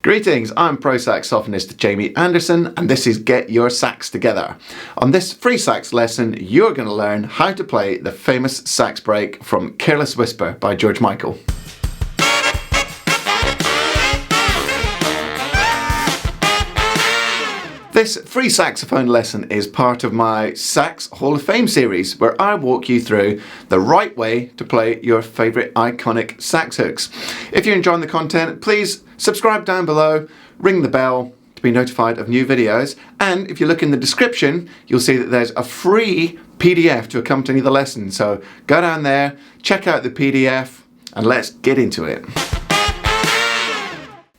Greetings, I'm Pro Saxophonist Jamie Anderson and this is Get Your Sax Together. On this free sax lesson, you're going to learn how to play the famous sax break from Careless Whisper by George Michael. This free saxophone lesson is part of my Sax Hall of Fame series where I walk you through the right way to play your favourite iconic sax hooks. If you're enjoying the content, please subscribe down below, ring the bell to be notified of new videos, and if you look in the description you'll see that there's a free PDF to accompany the lesson, so go down there, check out the PDF and let's get into it.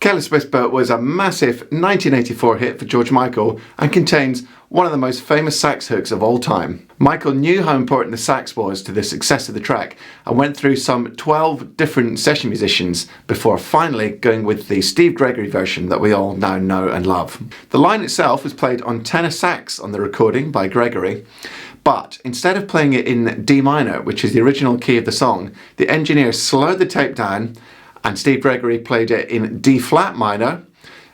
Careless Whisper was a massive 1984 hit for George Michael and contains one of the most famous sax hooks of all time. Michael knew how important the sax was to the success of the track and went through some 12 different session musicians before finally going with the Steve Gregory version that we all now know and love. The line itself was played on tenor sax on the recording by Gregory, but instead of playing it in D minor, which is the original key of the song, the engineer slowed the tape down and Steve Gregory played it in D flat minor,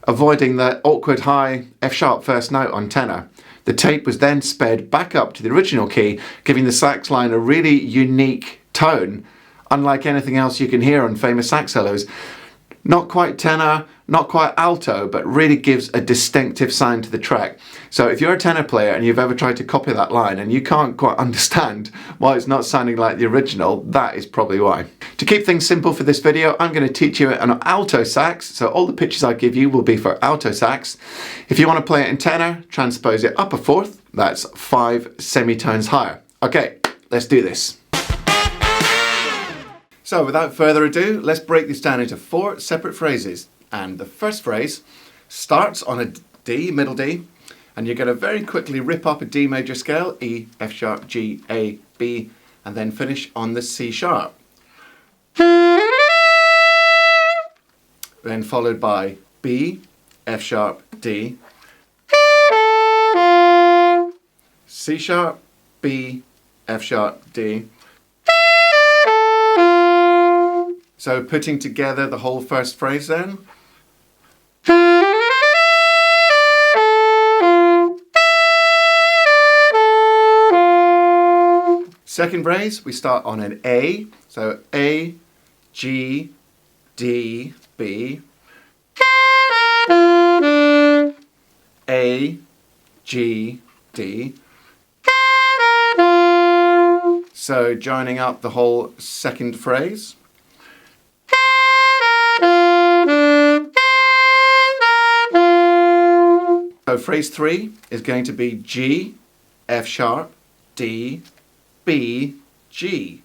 avoiding the awkward high F sharp first note on tenor. The tape was then sped back up to the original key, giving the sax line a really unique tone, unlike anything else you can hear on famous sax solos. Not quite tenor, not quite alto, but really gives a distinctive sound to the track. So if you're a tenor player and you've ever tried to copy that line and you can't quite understand why it's not sounding like the original, that is probably why. To keep things simple for this video, I'm going to teach you an alto sax, so all the pitches I give you will be for alto sax. If you want to play it in tenor, transpose it up a fourth, that's 5 semitones higher. Okay, let's do this. So without further ado, let's break this down into 4 separate phrases. And the first phrase starts on a D, middle D, and you're going to very quickly rip up a D major scale, E, F sharp, G, A, B, and then finish on the C sharp. Then followed by B, F sharp, D, C sharp, B, F sharp, D. So putting together the whole first phrase then. Second phrase, we start on an A, so A, G, D, B, A, G, D. So joining up the whole second phrase. So phrase 3 is going to be G, F sharp, D, B, G.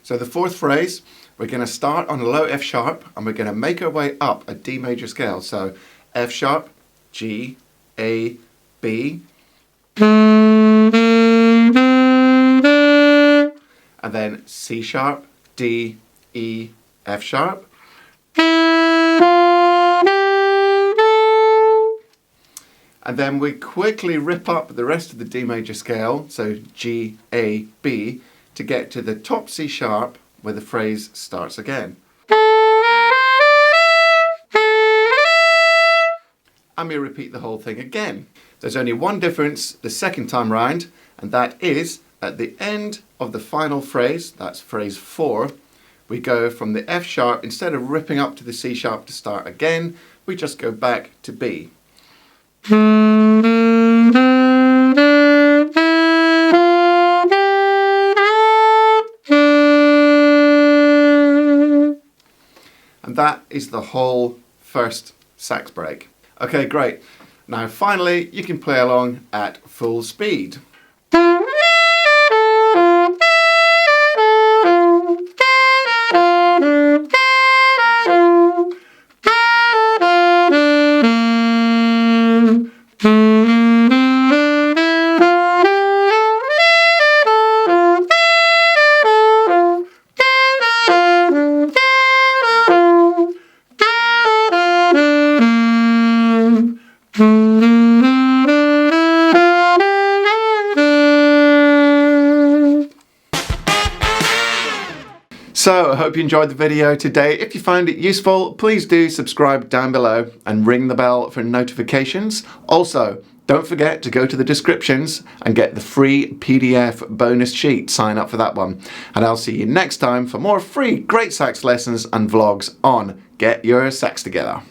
So the fourth phrase, we're going to start on a low F sharp and we're going to make our way up a D major scale. So F sharp, G, A, B. And then C sharp, D, E, F sharp. And then we quickly rip up the rest of the D major scale, so G, A, B, to get to the top C sharp where the phrase starts again. And we repeat the whole thing again. There's only one difference the second time round, and that is at the end of the final phrase, that's phrase 4, we go from the F sharp, instead of ripping up to the C sharp to start again, we just go back to B. And that is the whole first sax break. Okay, great. Now finally, you can play along at full speed. So I hope you enjoyed the video today. If you found it useful, please do subscribe down below and ring the bell for notifications. Also, don't forget to go to the descriptions and get the free PDF bonus sheet. Sign up for that one. And I'll see you next time for more free great sax lessons and vlogs on Get Your Sax Together.